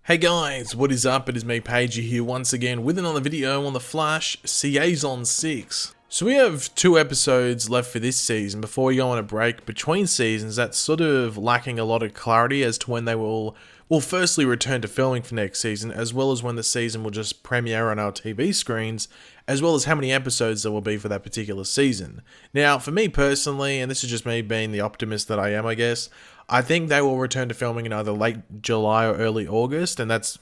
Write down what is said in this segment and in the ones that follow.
Hey guys, what is up? It is me, Pagey, here once again with another video on The Flash Season 6. So we have 2 episodes left for this season before we go on a break between seasons that's sort of lacking a lot of clarity as to when they will firstly return to filming for next season, as well as when the season will just premiere on our TV screens, as well as how many episodes there will be for that particular season. Now, for me personally, and this is just me being the optimist that I am, I guess, I think they will return to filming in either late July or early August, and that's,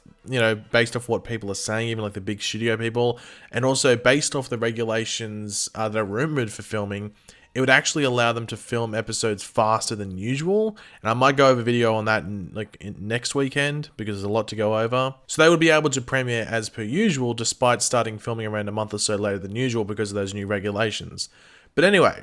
based off what people are saying, even like the big studio people, and also based off the regulations that are rumored for filming. It would actually allow them to film episodes faster than usual, and I might go over a video on that next weekend because there's a lot to go over. So they would be able to premiere as per usual despite starting filming around a month or so later than usual because of those new regulations. But anyway,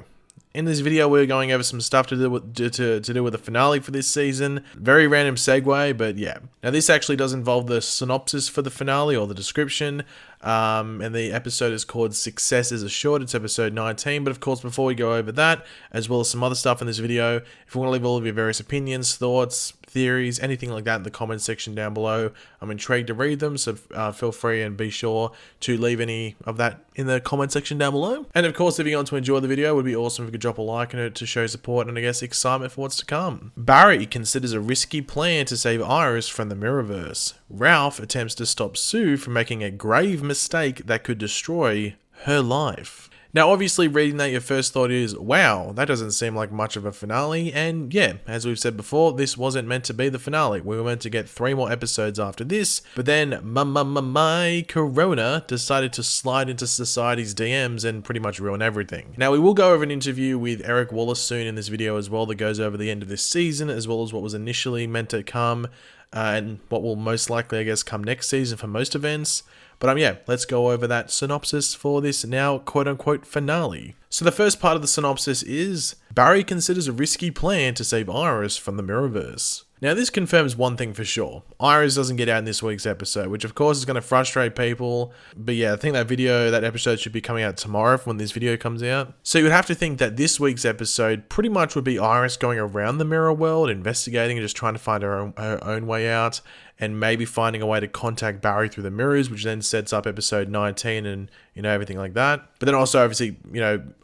in this video, we're going over some stuff to do with the finale for this season. Very random segue, but yeah. Now, this actually does involve the synopsis for the finale or the description. And the episode is called Success is Assured. It's episode 19. But of course, before we go over that, as well as some other stuff in this video, if you want to leave all of your various opinions, thoughts, theories, anything like that in the comments section down below, I'm intrigued to read them, so feel free and be sure to leave any of that in the comment section down below. And of course, if you want to enjoy the video, it would be awesome if you could drop a like on it to show support and I guess excitement for what's to come. Barry considers a risky plan to save Iris from the Mirrorverse. Ralph attempts to stop Sue from making a grave mistake that could destroy her life. Now, obviously, reading that, your first thought is, wow, that doesn't seem like much of a finale, and yeah, as we've said before, this wasn't meant to be the finale. We were meant to get 3 more episodes after this, but then my Corona decided to slide into Society's DMs and pretty much ruin everything. Now, we will go over an interview with Eric Wallace soon in this video as well that goes over the end of this season, as well as what was initially meant to come, and what will most likely, I guess, come next season for most events. But yeah, let's go over that synopsis for this now quote-unquote finale. So the first part of the synopsis is, Barry considers a risky plan to save Iris from the Mirrorverse. Now this confirms one thing for sure. Iris doesn't get out in this week's episode, which of course is going to frustrate people. But yeah, I think that episode should be coming out tomorrow when this video comes out. So you would have to think that this week's episode pretty much would be Iris going around the mirror world, investigating and just trying to find her own way out. And maybe finding a way to contact Barry through the mirrors, which then sets up episode 19 and, everything like that. But then also, obviously,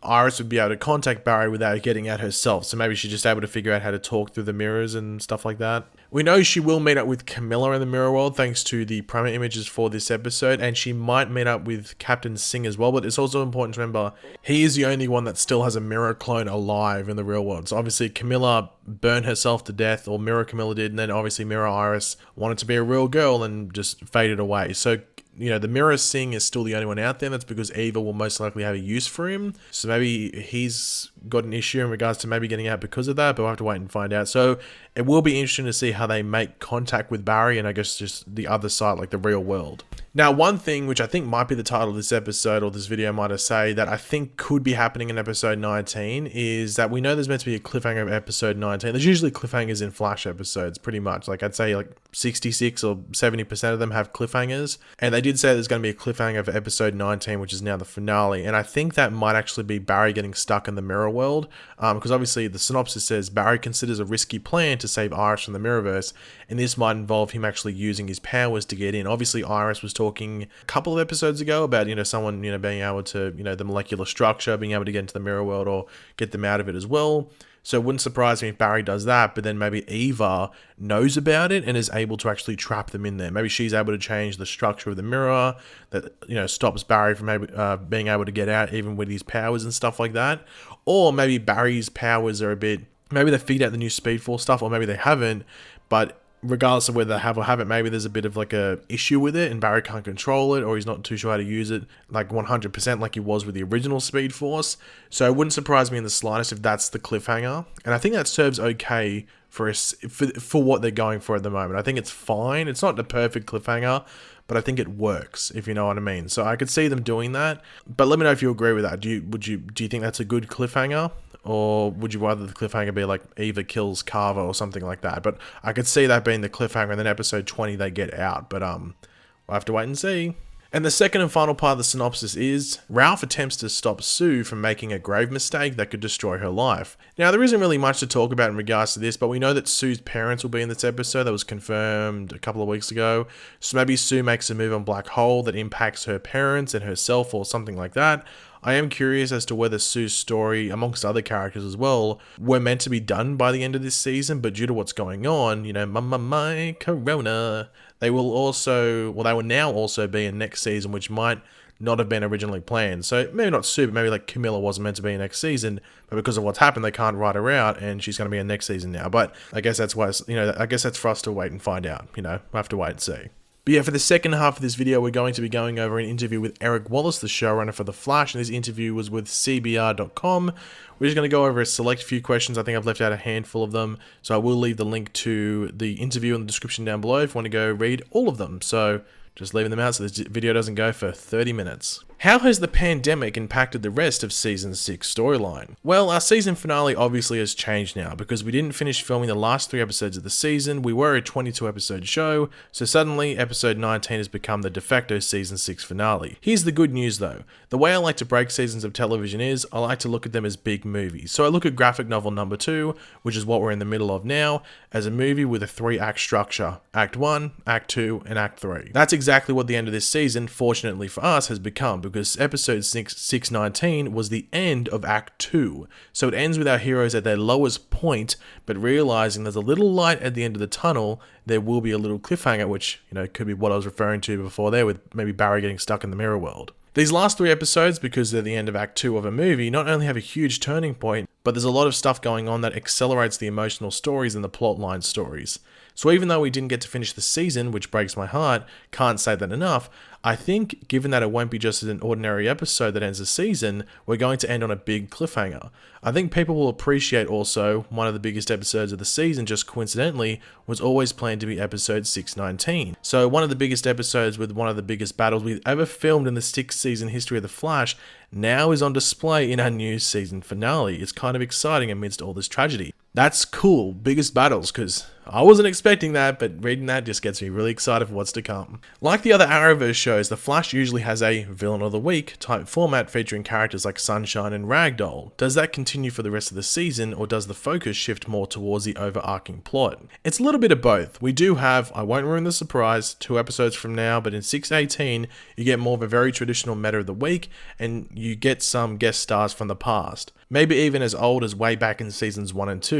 Iris would be able to contact Barry without getting out herself. So maybe she's just able to figure out how to talk through the mirrors and stuff like that. We know she will meet up with Camilla in the mirror world thanks to the promo images for this episode. And she might meet up with Captain Singh as well. But it's also important to remember, he is the only one that still has a mirror clone alive in the real world. So obviously, Camilla burned herself to death, or Mirror Camilla did. And then obviously, Mirror Iris wanted to be a real girl and just faded away. So the Mirror Singh is still the only one out there. That's because Eva will most likely have a use for him. So maybe he's got an issue in regards to maybe getting out because of that, but we'll have to wait and find out. So it will be interesting to see how they make contact with Barry and I guess just the other side, like the real world. Now, one thing which I think might be the title of this episode or this video might have say that I think could be happening in episode 19 is that we know there's meant to be a cliffhanger of episode 19. There's usually cliffhangers in Flash episodes, pretty much. Like I'd say like 66 or 70% of them have cliffhangers. And they did say there's going to be a cliffhanger for episode 19, which is now the finale. And I think that might actually be Barry getting stuck in the mirror world. Because obviously the synopsis says Barry considers a risky plan to save Iris from the Mirrorverse. And this might involve him actually using his powers to get in. Obviously Iris was talking a couple of episodes ago about, someone, being able to, the molecular structure, being able to get into the mirror world or get them out of it as well. So it wouldn't surprise me if Barry does that, but then maybe Eva knows about it and is able to actually trap them in there. Maybe she's able to change the structure of the mirror that, stops Barry from being able to get out even with his powers and stuff like that. Or maybe Barry's powers are maybe they figured out the new Speed Force stuff, or maybe they haven't, but regardless of whether they have or haven't, maybe there's a bit of like a issue with it and Barry can't control it, or he's not too sure how to use it like 100% like he was with the original Speed Force. So it wouldn't surprise me in the slightest if that's the cliffhanger. And I think that serves okay for what they're going for at the moment. I think it's fine. It's not the perfect cliffhanger, but I think it works, if you know what I mean. So I could see them doing that. But let me know if you agree with that. Do you think that's a good cliffhanger? Or would you rather the cliffhanger be like Eva kills Carver or something like that? But I could see that being the cliffhanger, and then episode 20 they get out. But we'll have to wait and see. And the second and final part of the synopsis is, Ralph attempts to stop Sue from making a grave mistake that could destroy her life. Now, there isn't really much to talk about in regards to this, but we know that Sue's parents will be in this episode. That was confirmed a couple of weeks ago. So maybe Sue makes a move on Black Hole that impacts her parents and herself or something like that. I am curious as to whether Sue's story, amongst other characters as well, were meant to be done by the end of this season, but due to what's going on, my corona, they will now also be in next season, which might not have been originally planned. So maybe not Sue, but maybe like Camilla wasn't meant to be in next season, but because of what's happened, they can't write her out, and she's going to be in next season now. But I guess that's why, I guess that's for us to wait and find out. We'll have to wait and see. But yeah, for the second half of this video, we're going to be going over an interview with Eric Wallace, the showrunner for The Flash, and this interview was with CBR.com. We're just going to go over a select few questions. I think I've left out a handful of them, so I will leave the link to the interview in the description down below if you want to go read all of them. So just leaving them out so this video doesn't go for 30 minutes. How has the pandemic impacted the rest of Season 6 storyline? Well, our season finale obviously has changed now because we didn't finish filming the last 3 episodes of the season. We were a 22 episode show, so suddenly episode 19 has become the de facto Season 6 finale. Here's the good news though. The way I like to break seasons of television is, I like to look at them as big movies. So I look at graphic novel number 2, which is what we're in the middle of now, as a movie with a 3-act structure. Act 1, Act 2, and Act 3. That's exactly what the end of this season, fortunately for us, has become, because episode 619 was the end of Act 2. So it ends with our heroes at their lowest point, but realizing there's a little light at the end of the tunnel, there will be a little cliffhanger, which, could be what I was referring to before there, with maybe Barry getting stuck in the mirror world. These last 3 episodes, because they're the end of Act 2 of a movie, not only have a huge turning point, but there's a lot of stuff going on that accelerates the emotional stories and the plotline stories. So even though we didn't get to finish the season, which breaks my heart, can't say that enough, I think given that it won't be just an ordinary episode that ends the season, we're going to end on a big cliffhanger. I think people will appreciate also one of the biggest episodes of the season, just coincidentally, was always planned to be episode 619. So one of the biggest episodes with one of the biggest battles we've ever filmed in the 6th season history of The Flash now is on display in our new season finale. It's kind of exciting amidst all this tragedy. That's cool, biggest battles, because I wasn't expecting that, but reading that just gets me really excited for what's to come. Like the other Arrowverse shows, The Flash usually has a Villain of the Week type format featuring characters like Sunshine and Ragdoll. Does that continue for the rest of the season, or does the focus shift more towards the overarching plot? It's a little bit of both. We do have, I won't ruin the surprise, 2 episodes from now, but in 618, you get more of a very traditional meta of the week, and you get some guest stars from the past. Maybe even as old as way back in seasons 1 and 2,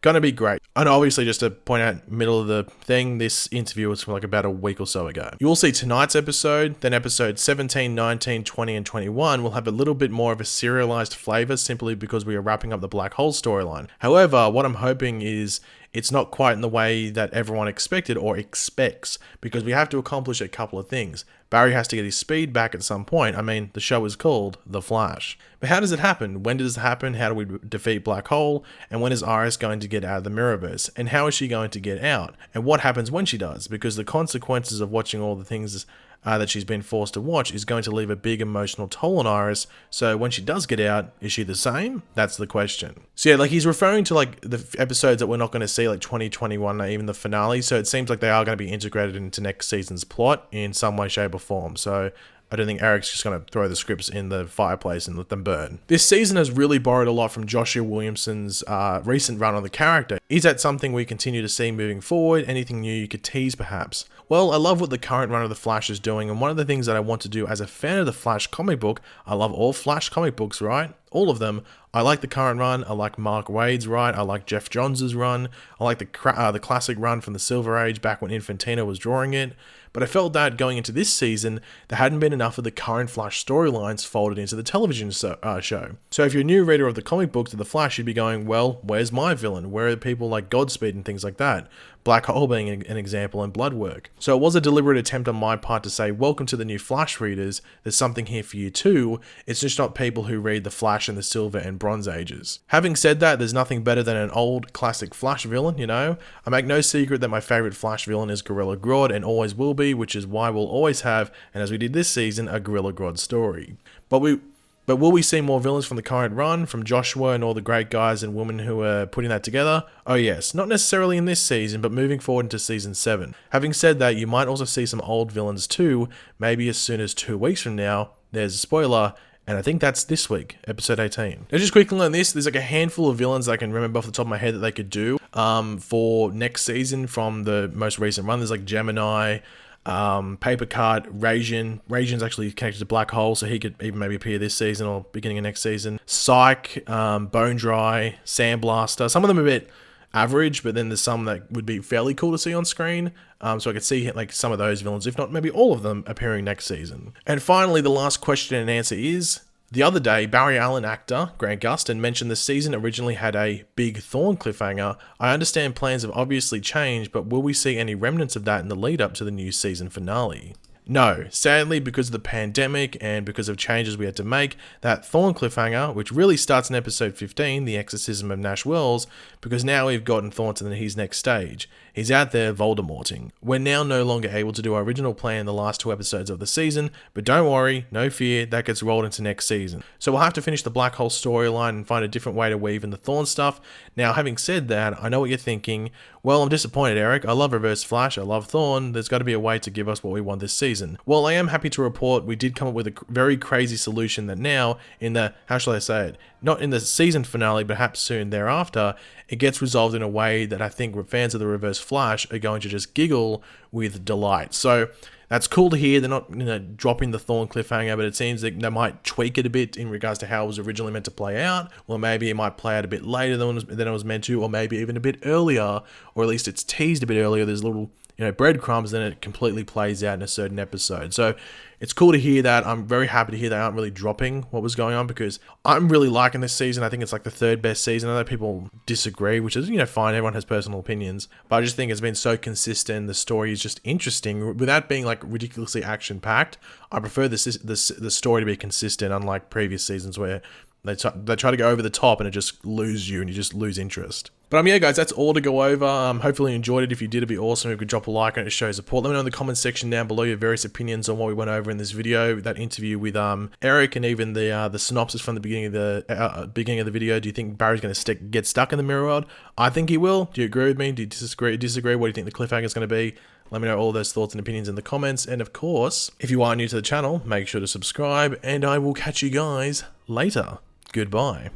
Gonna be great. And obviously, just to point out, middle of the thing, this interview was from like about a week or so ago. You will see tonight's episode, then episode 17, 19, 20, and 21 will have a little bit more of a serialized flavor simply because we are wrapping up the Black Hole storyline. However, what I'm hoping is it's not quite in the way that everyone expected or expects, because we have to accomplish a couple of things. Barry has to get his speed back at some point. I mean, the show is called The Flash. But how does it happen? When does it happen? How do we defeat Black Hole? And when is Iris going to get out of the Mirrorverse? And how is she going to get out? And what happens when she does? Because the consequences of watching all the things that she's been forced to watch is going to leave a big emotional toll on Iris. So when she does get out, is she the same? That's the question. So yeah, like he's referring to like the episodes that we're not going to see, like 2021, or even the finale. So it seems like they are going to be integrated into next season's plot in some way, shape or form. So I don't think Eric's just going to throw the scripts in the fireplace and let them burn. This season has really borrowed a lot from Joshua Williamson's recent run on the character. Is that something we continue to see moving forward? Anything new you could tease perhaps? Well, I love what the current run of The Flash is doing, and one of the things that I want to do as a fan of the Flash comic book, I love all Flash comic books, right? All of them. I like the current run, I like Mark Waid's run, I like Jeff Johns' run, I like the classic run from the Silver Age back when Infantino was drawing it, but I felt that going into this season, there hadn't been enough of the current Flash storylines folded into the television show. So if you're a new reader of the comic books of The Flash, you'd be going, well, where's my villain? Where are people like Godspeed and things like that? Black Hole being an example, and Bloodwork. So it was a deliberate attempt on my part to say, welcome to the new Flash readers, there's something here for you too, it's just not people who read the Flash in the Silver and Bronze Ages. Having said that, there's nothing better than an old classic Flash villain, I make no secret that my favourite Flash villain is Gorilla Grodd and always will be, which is why we'll always have, and as we did this season, a Gorilla Grodd story. But But will we see more villains from the current run, from Joshua and all the great guys and women who are putting that together? Oh yes, not necessarily in this season, but moving forward into season 7. Having said that, you might also see some old villains too, maybe as soon as 2 weeks from now. There's a spoiler, and I think that's this week, episode 18. Now just quickly on this, there's like a handful of villains I can remember off the top of my head that they could do for next season from the most recent run. There's like Gemini, Paper Cut, Raisin's actually connected to Black Hole, so he could even maybe appear this season or beginning of next season. Psych, Bone Dry, Sandblaster. Some of them are a bit average, but then there's some that would be fairly cool to see on screen. So I could see like some of those villains, if not maybe all of them, appearing next season. And finally, the last question and answer is, the other day, Barry Allen actor Grant Gustin mentioned the season originally had a big Thorn cliffhanger. I understand plans have obviously changed, but will we see any remnants of that in the lead up to the new season finale? No, sadly, because of the pandemic and because of changes we had to make, that Thorn cliffhanger, which really starts in episode 15, The Exorcism of Nash Wells, because now we've gotten Thorn to his next stage. He's out there Voldemorting. We're now no longer able to do our original plan in the last 2 episodes of the season, but don't worry, no fear, that gets rolled into next season. So we'll have to finish the Black Hole storyline and find a different way to weave in the Thorn stuff. Now, having said that, I know what you're thinking. Well, I'm disappointed, Eric. I love Reverse Flash, I love Thorn. There's got to be a way to give us what we want this season. Well, I am happy to report we did come up with a very crazy solution that now, in the, how shall I say it, not in the season finale, but perhaps soon thereafter, it gets resolved in a way that I think fans of the Reverse Flash are going to just giggle with delight. So that's cool to hear. They're not, dropping the Thorn cliffhanger, but it seems that they might tweak it a bit in regards to how it was originally meant to play out, or maybe it might play out a bit later than it was meant to, or maybe even a bit earlier, or at least it's teased a bit earlier. There's little breadcrumbs, then it completely plays out in a certain episode. So it's cool to hear that. I'm very happy to hear they aren't really dropping what was going on, because I'm really liking this season. I think it's like the 3rd best season. I know people disagree, which is, fine. Everyone has personal opinions, but I just think it's been so consistent. The story is just interesting without being like ridiculously action packed. I prefer the story to be consistent, unlike previous seasons where they try to go over the top and it just loses you and you just lose interest. But yeah, guys, that's all to go over. Hopefully you enjoyed it. If you did, it'd be awesome if you could drop a like on it to show support. Let me know in the comments section down below your various opinions on what we went over in this video, that interview with Eric, and even the synopsis from the beginning of the video. Do you think Barry's going to get stuck in the mirror world? I think he will. Do you agree with me? Do you disagree? What do you think the cliffhanger is going to be? Let me know all those thoughts and opinions in the comments. And of course, if you are new to the channel, make sure to subscribe, and I will catch you guys later. Goodbye.